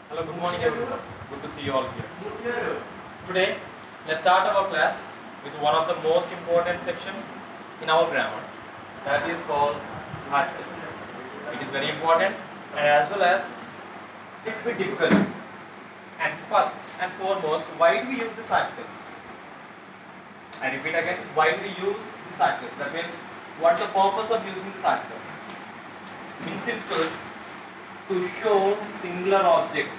Hello, good morning everyone. Good to see you all here. Today, let's start our class with one of the most important section in our grammar. That is called articles. It is very important and as well as it will be difficult. And first and foremost, why do we use these articles? I repeat again, why do we use these articles? That means, what the purpose of using these articles? In simple, to show singular objects.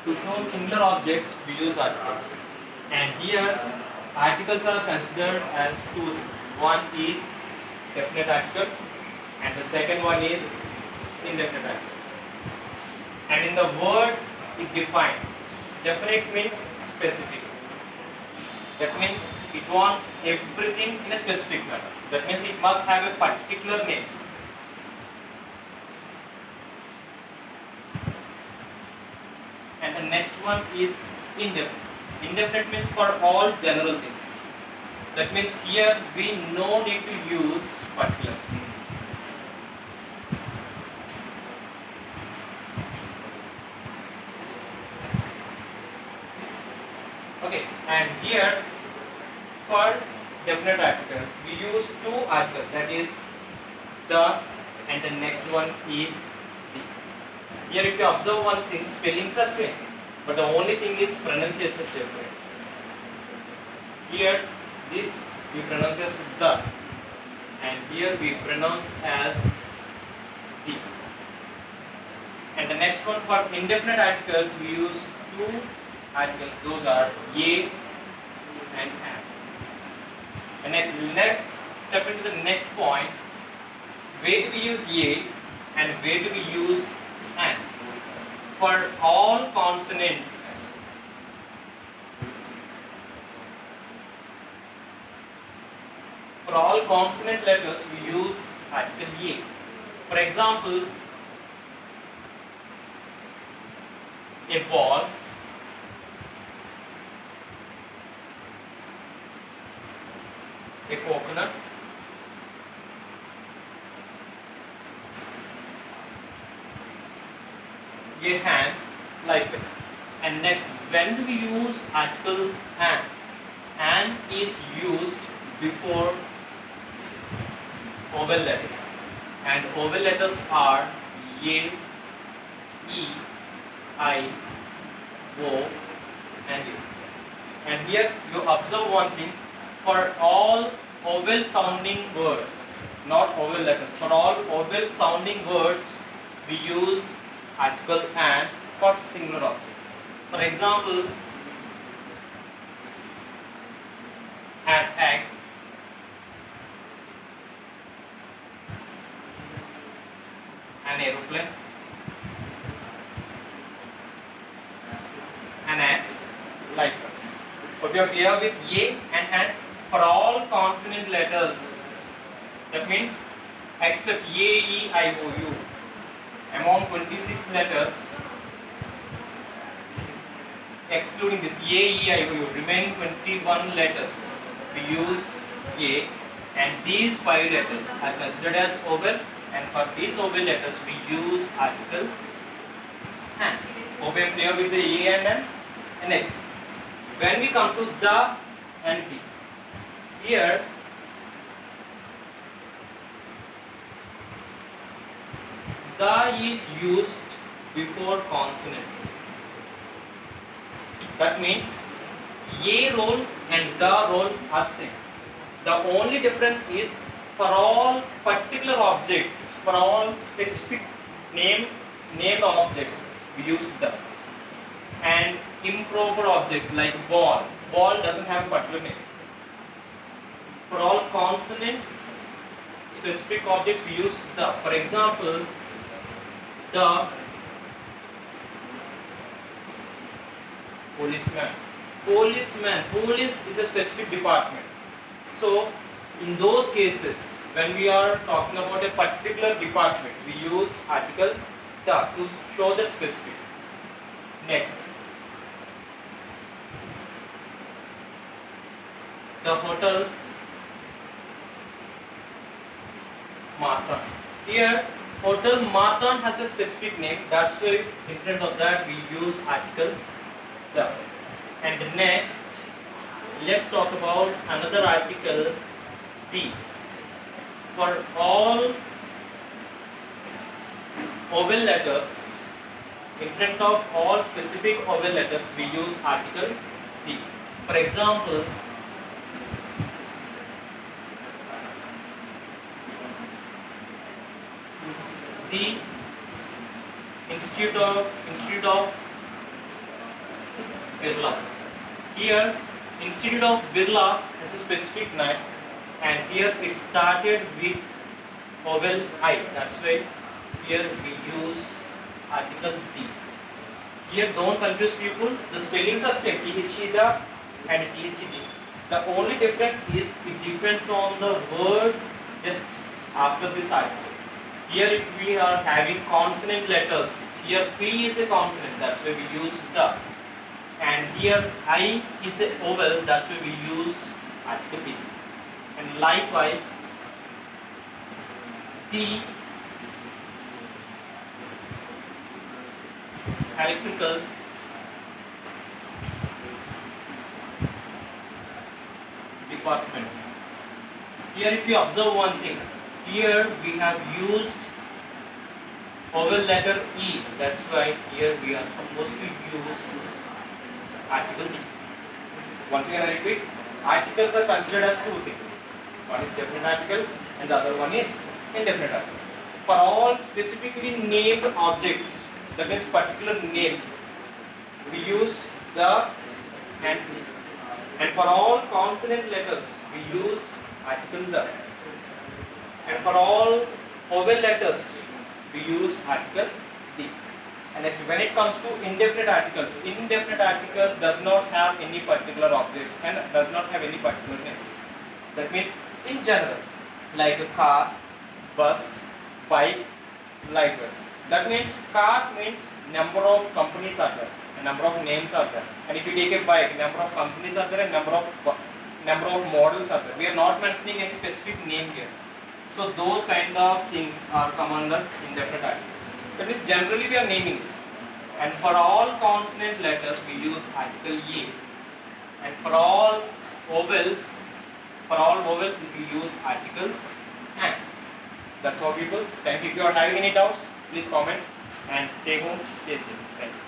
To show singular objects, we use articles. And here, articles are considered as two things. One is definite articles, and the second one is indefinite articles. And in the word, it defines. Definite means specific. That means it wants everything in a specific manner. That means it must have a particular names. And the next one is indefinite. Indefinite means for all general things. That means here we no need to use particular. Okay, and here for definite articles we use two articles, that is the and the next one is the. Here if you observe one thing, spellings are same, but the only thing is pronunciation is different. Here this we pronounce as the, and here we pronounce as the. And the next one for indefinite articles we use two articles, those are a and an. And let's step into the next point. Where do we use a and where do we use an? For all consonants, for all consonant letters we use article a. For example, a ball, a coconut, a hand, like this. And next, when do we use article an? An is used before vowel letters, and vowel letters are a, e, I, o, and u. And here you observe one thing. For all vowel sounding words, not vowel letters, for all vowel sounding words, we use article an for singular objects. For example, an egg, an aeroplane, an axe, like this. Hope you are clear with a and an. For all consonant letters, that means except a, e, I, o, u, among 26 letters, excluding this a, e, I, o, u, remaining 21 letters, we use a, and these 5 letters are considered as vowels, and for these vowel letters we use article an. Hope I am clear with the a and an. And next, when we come to the and the, here the is used before consonants. That means a roll and the roll are same. The only difference is for all particular objects, for all specific name objects, we use the. And improper objects like ball doesn't have a particular name. For all consonants, specific objects, we use the. For example, the policeman. Police is a specific department. So, in those cases, when we are talking about a particular department, we use article the to show the specific. Next, the hotel Marathon. Here, hotel Marathon has a specific name. That's why in front of that we use article the. And next, let's talk about another article the. For all vowel letters, in front of all specific vowel letters, we use article the. For example, the Institute of Birla. Here, Institute of Birla has a specific name, and here it started with vowel I. That's why here we use article the. Here, don't confuse people. The spellings are same, the and the. The only difference is it depends on the word just after this article. Here, if we are having consonant letters, here P is a consonant, that's why we use the. And here I is a vowel, that's why we use article the. And likewise, the electrical department. Here, if you observe one thing, here we have used vowel letter E. That's why here we are supposed to use article D. Once again, I repeat, articles are considered as two things. One is definite article and the other one is indefinite article. For all specifically named objects, that means particular names, we use the and the. And for all consonant letters, we use article the. And for all vowel letters, we use article the. And when it comes to indefinite articles does not have any particular objects and does not have any particular names. That means in general, like a car, bus, bike, likewise. That means car means number of companies are there, and number of names are there. And if you take a bike, number of companies are there and number of models are there. We are not mentioning any specific name here. So those kind of things are come under indefinite articles. That means generally we are naming. And for all consonant letters we use article ye. And for all vowels we use article and. That's all, people. Thank you. If you are having any doubts, please comment and stay home, stay safe. Thank you.